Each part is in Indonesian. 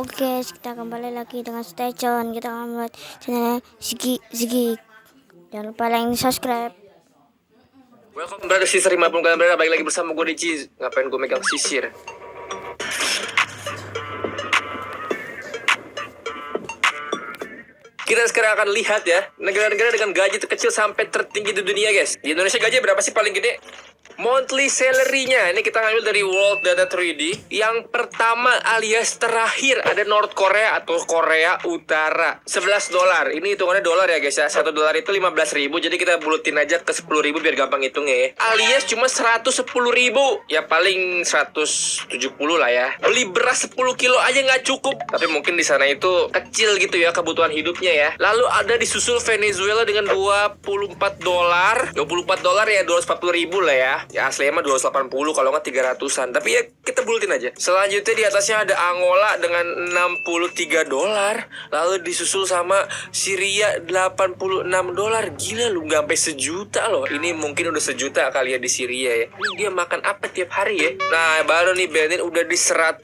Oke guys, kita kembali lagi dengan Stay Tune. Kita akan buat channel Ziggy. Jangan lupa like dan subscribe. Welcome brother sister 50 kalian berada balik lagi bersama gue Dici. Ngapain gue megang sisir? Kita sekarang akan lihat ya negara-negara dengan gaji terkecil sampai tertinggi di dunia guys. Di Indonesia gaji berapa sih paling gede? Monthly salary-nya ini kita ngambil dari World Data 3D. Yang pertama alias terakhir ada North Korea atau Korea Utara, $11. Ini hitungannya dolar ya guys ya. $1 itu 15.000. Jadi kita bulutin aja ke 10.000 biar gampang hitungnya ya. Alias cuma 110.000. Ya paling 170 lah ya. Beli beras 10 kilo aja nggak cukup. Tapi mungkin di sana itu kecil gitu ya kebutuhan hidupnya ya. Lalu ada disusul Venezuela dengan $24. $24 ya 240.000 lah ya. Ya aslinya mah 280 kalau nggak 300-an. Tapi ya kita bulutin aja. Selanjutnya di atasnya ada Angola dengan $63. Lalu disusul sama Syria $86. Gila lu nggak sampai sejuta loh. Ini mungkin udah sejuta kali ya di Syria ya. Ini dia makan apa tiap hari ya? Nah baru nih Benin udah di $100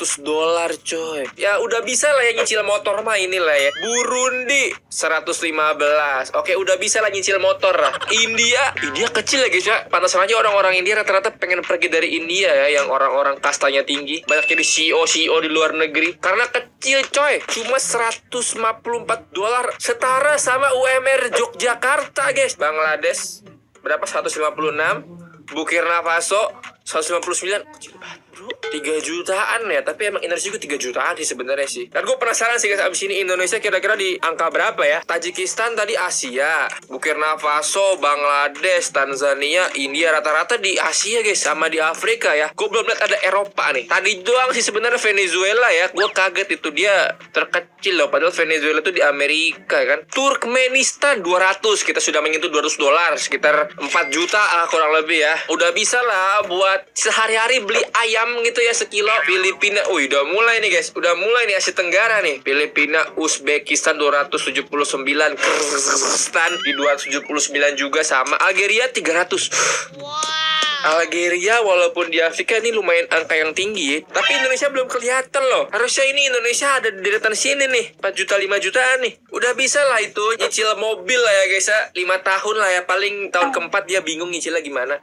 coy. Ya udah bisa lah ya nyicil motor mah inilah ya. Burundi 115. Oke udah bisa lah nyicil motor lah. India kecil ya guys ya. Pantas aja orang-orang India rata-rata pengen pergi dari India ya, yang orang-orang kastanya tinggi. Banyak jadi CEO di luar negeri. Karena kecil coy. Cuma $154. Setara sama UMR Yogyakarta guys. Bangladesh berapa? 156. Burkina Faso 159. Kecil banget bro. 3 jutaan ya. Tapi emang Indonesia juga 3 jutaan sih sebenarnya sih. Dan gue penasaran sih guys, abis ini Indonesia kira-kira di angka berapa ya? Tajikistan tadi Asia, Burkina Faso, Bangladesh, Tanzania, India rata-rata di Asia guys, sama di Afrika ya. Gue belum lihat ada Eropa nih. Tadi doang sih sebenarnya Venezuela ya. Gue kaget itu dia terkecil loh. Padahal Venezuela tuh di Amerika kan. Turkmenistan 200. Kita sudah menyentuh $200. Sekitar 4 juta kurang lebih ya. Udah bisa lah buat sehari-hari beli ayam gitu ya sekilo. Filipina, udah mulai nih guys. Udah mulai nih Asia Tenggara nih. Filipina, Uzbekistan 279. Kyrgyzstan di 279 juga sama. Algeria 300. Algeria walaupun di Afrika ini lumayan angka yang tinggi, tapi Indonesia belum kelihatan loh. Harusnya ini Indonesia ada di deretan sini nih, 4 juta 5 jutaan nih. Udah bisa lah itu nyicil mobil lah ya guys ya. 5 tahun lah ya, paling tahun keempat dia bingung nyicilnya gimana.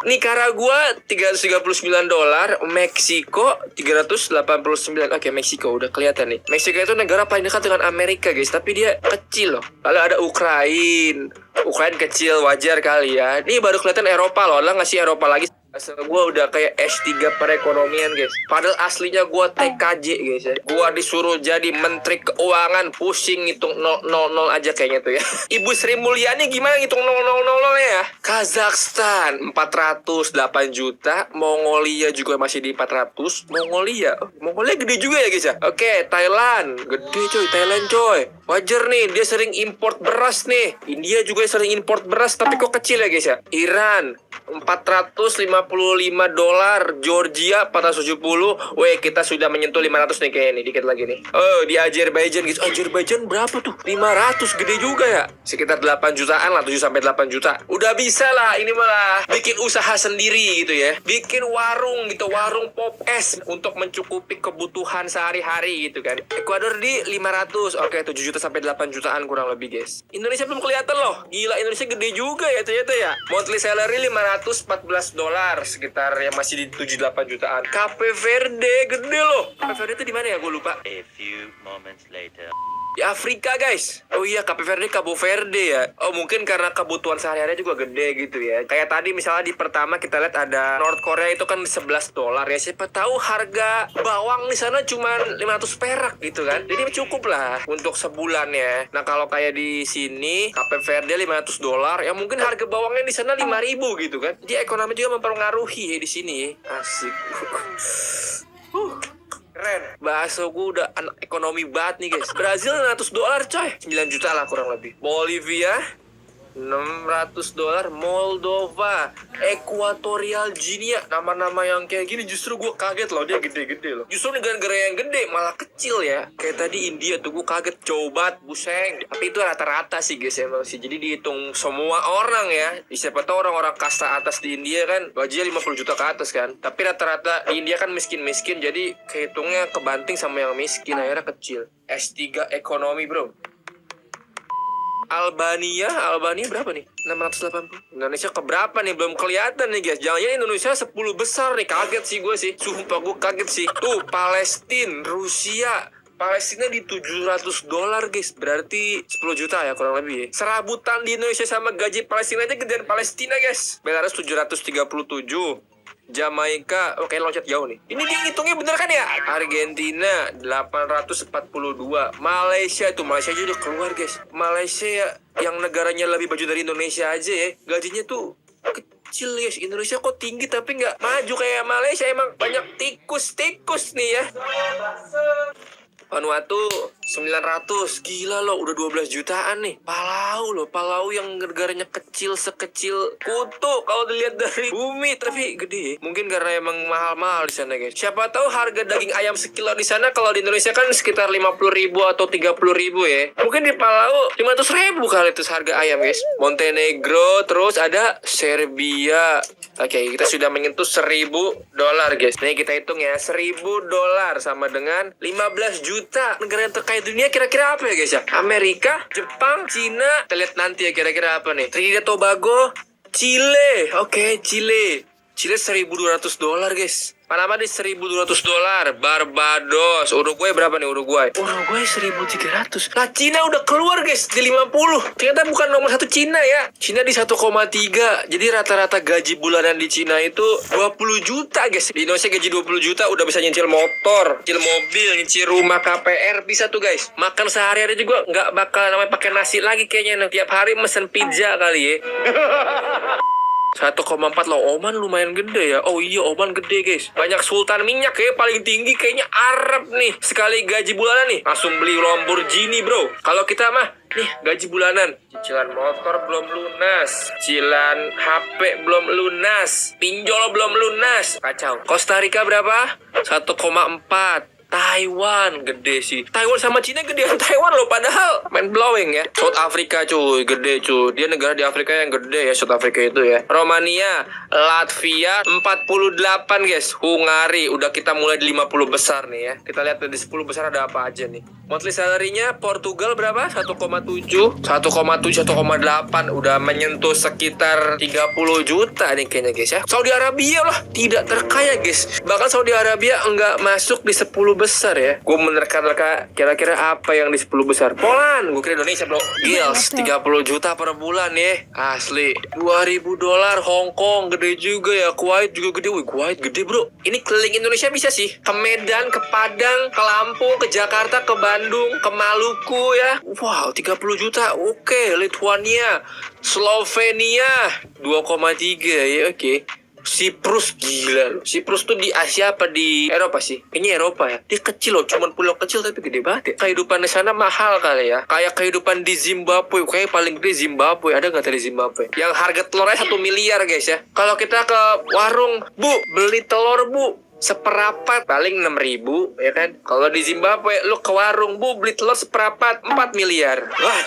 Nicaragua $339, Meksiko $389. Oke, Meksiko udah kelihatan nih. Meksiko itu negara paling dekat dengan Amerika, guys, tapi dia kecil loh. Lalu ada Ukraina. Ukraina kecil, wajar kali ya. Ini baru kelihatan Eropa loh. Lah ngasih Eropa lagi. Asal gue udah kayak S3 perekonomian guys. Padahal aslinya gue TKJ guys ya. Gue disuruh jadi menteri keuangan. Pusing ngitung 000 aja kayaknya tuh ya. Ibu Sri Mulyani gimana ngitung 000 ya? Kazakhstan 408 juta. Mongolia juga masih di 400. Mongolia gede juga ya guys ya. Oke, Thailand gede coy. Thailand coy. Wajar nih, dia sering import beras nih. India juga sering import beras, tapi kok kecil ya guys ya. Iran $455, Georgia 470. Weh, kita sudah menyentuh 500 nih kayaknya nih, dikit lagi nih. Oh, di Azerbaijan gitu. Azerbaijan berapa tuh? 500, gede juga ya. Sekitar 8 jutaan lah, 7 sampai 8 juta. Udah bisa lah, ini malah bikin usaha sendiri gitu ya. Bikin warung gitu, warung pop es untuk mencukupi kebutuhan sehari-hari gitu kan. Ekuador di 500. Oke, 7 juta sampai 8 jutaan kurang lebih guys. Indonesia belum kelihatan loh. Gila, Indonesia gede juga ya ternyata ya. Monthly salary $514, sekitar yang masih di 7-8 jutaan. Cape Verde gede loh. Cape Verde itu di mana ya? Gue lupa. A few moments later. Di Afrika guys. Oh iya, Cape Verde, Cabo Verde ya. Oh mungkin karena kebutuhan sehari-hari juga gede gitu ya. Kayak tadi misalnya di pertama kita lihat ada North Korea itu kan $11 ya. Siapa tahu harga bawang di sana cuma 500 perak gitu kan. Jadi cukup lah untuk sebulan ya. Nah kalau kayak di sini Cape Verde $500 ya, mungkin harga bawangnya di sana 5.000 gitu kan. Jadi ekonomi juga mempengaruhi ya di sini. Asik. Keren. Bakso gue udah anak ekonomi banget nih guys. Brazil $100 coy. 9 juta lah kurang lebih. Bolivia $600. Moldova, Equatorial Guinea, nama-nama yang kayak gini justru gue kaget loh, dia gede-gede loh. Justru negara-negara yang gede malah kecil ya. Kayak tadi India tuh gue kaget, cobat, buseng. Tapi itu rata-rata sih guys emang sih. Jadi dihitung semua orang ya. Siapa tahu orang-orang kasta atas di India kan gajinya 50 juta ke atas kan. Tapi rata-rata di India kan miskin-miskin, jadi kehitungnya kebanting sama yang miskin, akhirnya kecil. S3 ekonomi bro. Albania berapa nih? 680. Indonesia keberapa nih? Belum kelihatan nih guys. Jangan-jangan Indonesia 10 besar nih. Kaget sih gue sih. Sumpah gue kaget sih. Tuh Palestina, Rusia. Palestina di $700 guys. Berarti 10 juta ya kurang lebih. Serabutan di Indonesia sama gaji Palestina aja gedean Palestina guys. Belarus 737. Jamaika, oke loncat jauh nih. Ini dia ngitungnya bener kan ya? Argentina 842. Malaysia tuh, Malaysia aja udah keluar guys. Malaysia ya, yang negaranya lebih baju dari Indonesia aja ya, gajinya tuh kecil guys. Indonesia kok tinggi tapi nggak maju kayak Malaysia. Emang banyak tikus nih ya. Vanuatu 900. Gila loh, udah 12 jutaan nih. Palau yang negaranya kecil sekecil kutu kalau dilihat dari bumi, tapi gede. Mungkin karena emang mahal-mahal di sana guys. Siapa tahu harga daging ayam sekilo di sana kalau di Indonesia kan sekitar 50.000 atau 30.000 ya. Mungkin di Palau 500.000 kali itu harga ayam guys. Montenegro, terus ada Serbia. Oke, kita sudah menyentuh $1.000 guys. Nih kita hitung ya, $1.000 sama dengan 15 juta. Negara yang terkaya dunia kira-kira apa ya guys ya? Amerika, Jepang, Cina. Kita lihat nanti ya kira-kira apa nih. Trinidad Tobago, Chile. Oke, Chile $1.200 guys. Panama di $1.200. Barbados. Uruguay berapa nih Uruguay? Uruguay 1.300. Lah Cina udah keluar guys di 50. Ternyata bukan nomor 1 Cina ya. Cina di 1,3. Jadi rata-rata gaji bulanan di Cina itu 20 juta guys. Di Indonesia gaji 20 juta udah bisa nyicil motor, nyicil mobil, nyicil rumah KPR bisa tuh guys. Makan sehari-hari juga nggak bakal namanya pakai nasi lagi kayaknya. Tiap hari mesen pizza kali ya. 1,4 loh. Oman lumayan gede ya. Oh iya, Oman gede guys. Banyak sultan minyak ya. Paling tinggi kayaknya Arab nih. Sekali gaji bulanan nih langsung beli Lamborghini bro. Kalau kita mah nih gaji bulanan, cicilan motor belum lunas, cicilan HP belum lunas, pinjol belum lunas. Kacau. Costa Rica berapa? 1,4. Taiwan gede sih. Taiwan sama Cina gedean Taiwan loh, padahal main blowing ya. South Africa cuy, gede cuy. Dia negara di Afrika yang gede ya, South Africa itu ya. Romania, Latvia 48 guys. Hungari udah kita mulai di 50 besar nih ya. Kita lihat di 10 besar ada apa aja nih. Monthly salary-nya Portugal berapa? 1,7, 1,8 udah menyentuh sekitar 30 juta nih kayaknya guys ya. Saudi Arabia lah tidak terkaya guys. Bahkan Saudi Arabia enggak masuk di 10 besar ya. Gue menerka-nerka kira-kira apa yang di 10 besar. Poland, gue kira Indonesia bro. Gils 30 juta per bulan ya. Asli. $2.000 Hong Kong gede juga ya. Kuwait juga gede. Wih, Kuwait gede bro. Ini keliling Indonesia bisa sih. Ke Medan, ke Padang, ke Lampung, ke Jakarta, ke Bandung, ke Maluku ya. Wow, 30 juta. Oke, Lithuania, Slovenia 2,3 ya. Oke. Siprus gila loh. Siprus tuh di Asia apa di Eropa sih? Kayaknya Eropa ya. Dia kecil loh, cuman pulau kecil tapi gede banget ya. Kehidupan di sana mahal kali ya. Kayak kehidupan di Zimbabwe. Kayak paling gede Zimbabwe. Ada nggak dari Zimbabwe? Yang harga telurnya 1 miliar guys ya. Kalau kita ke warung, Bu, beli telur Bu, seperapat paling 6.000 ya kan. Kalau di Zimbabwe lu ke warung, Bu, beli telur seperapat 4 miliar. Wah.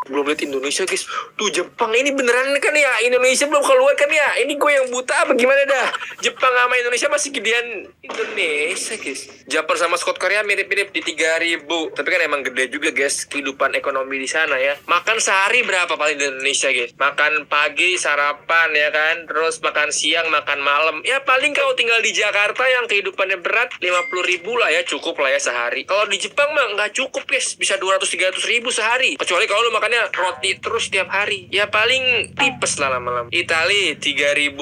Belum lihat Indonesia guys. Tuh Jepang ini beneran kan ya. Indonesia belum keluar kan ya. Ini gue yang buta apa gimana dah. Jepang sama Indonesia masih gedean Indonesia guys. Jepang sama South Korea mirip-mirip di 3.000. Tapi kan emang gede juga guys kehidupan ekonomi di sana ya. Makan sehari berapa paling di Indonesia guys? Makan pagi sarapan ya kan. Terus makan siang, makan malam. Ya paling kalau tinggal di Jakarta yang kehidupannya berat 50.000 lah ya. Cukup lah ya sehari. Kalau di Jepang mah nggak cukup guys. Bisa 200-300 ribu sehari. Kecuali kalau lu makan roti terus tiap hari. Ya paling tipes lah lama-lama. Itali $3.000.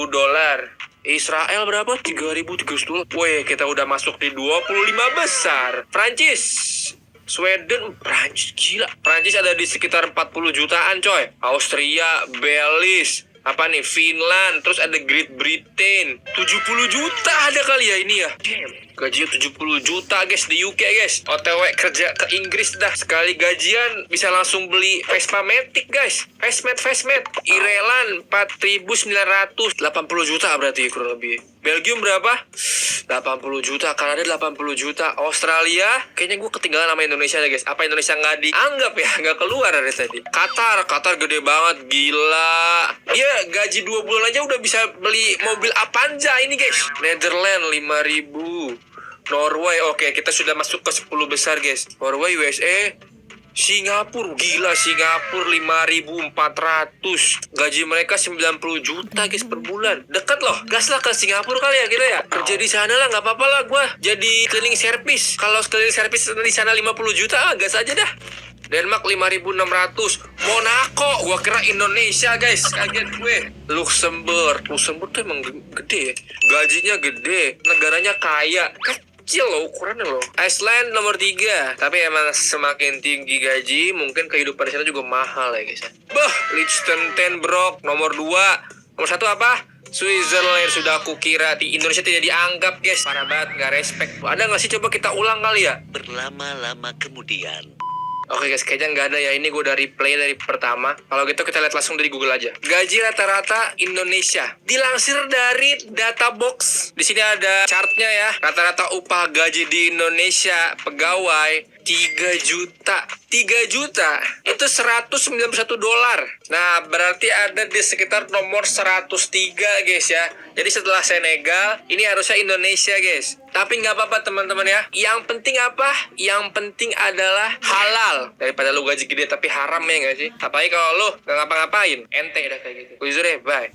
Israel berapa? $3.300. Wih, kita udah masuk di 25 besar. Prancis, Sweden, Prancis gila. Prancis ada di sekitar 40 jutaan coy. Austria, Belize, Apa nih? Finland, terus ada Great Britain. 70 juta ada kali ya ini ya. Damn. Gajinya 70 juta guys di UK guys. OTW kerja ke Inggris dah. Sekali gajian bisa langsung beli Vespa Matic guys. Vesmet. Ireland 4.900. 80 juta berarti kurang lebih. Belgium berapa? 80 juta. Kanada 80 juta. Australia kayaknya gue ketinggalan sama Indonesia ya guys. Apa Indonesia nggak dianggap ya? Nggak keluar dari tadi. Qatar gede banget. Gila. Dia gaji 2 bulan aja udah bisa beli mobil Avanza ini guys. Netherlands 5.000. Norway, oke, kita sudah masuk ke 10 besar guys. Norway, USA, Singapura, gila, Singapura 5.400. Gaji mereka 90 juta guys per bulan. Dekat loh, gas lah ke Singapura kali ya kita ya. Kerja di sana lah, nggak apa-apa lah gua. Jadi cleaning service. Kalau cleaning service di sana 50 juta, gas aja dah. Denmark 5.600. Monaco, gua kira Indonesia guys, kaget gue. Luxembourg tuh emang gede ya. Gajinya gede, negaranya kaya. Kecil loh ukurannya loh. Iceland nomor 3. Tapi emang semakin tinggi gaji, mungkin kehidupan di sana juga mahal ya guys. Bah, Liechtenstein nomor 2. Nomor 1 apa? Switzerland. Sudah aku kira di Indonesia tidak dianggap guys. Parah banget, gak respect. Ada gak sih, coba kita ulang kali ya? Berlama-lama kemudian. Oke guys, kayaknya nggak ada ya. Ini gue udah replay dari pertama. Kalau gitu kita lihat langsung dari Google aja. Gaji rata-rata Indonesia dilansir dari Databox. Di sini ada chartnya ya. Rata-rata upah gaji di Indonesia pegawai 3 juta. 3 juta itu 191 dolar. Nah, berarti ada di sekitar nomor 103 guys ya. Jadi setelah Senegal, ini harusnya Indonesia guys. Tapi nggak apa-apa teman-teman ya. Yang penting apa? Yang penting adalah halal. Daripada lu gaji gede tapi haram ya nggak sih? Apalagi kalau lu nggak ngapa-ngapain. Ente udah kayak gitu. Gue bye.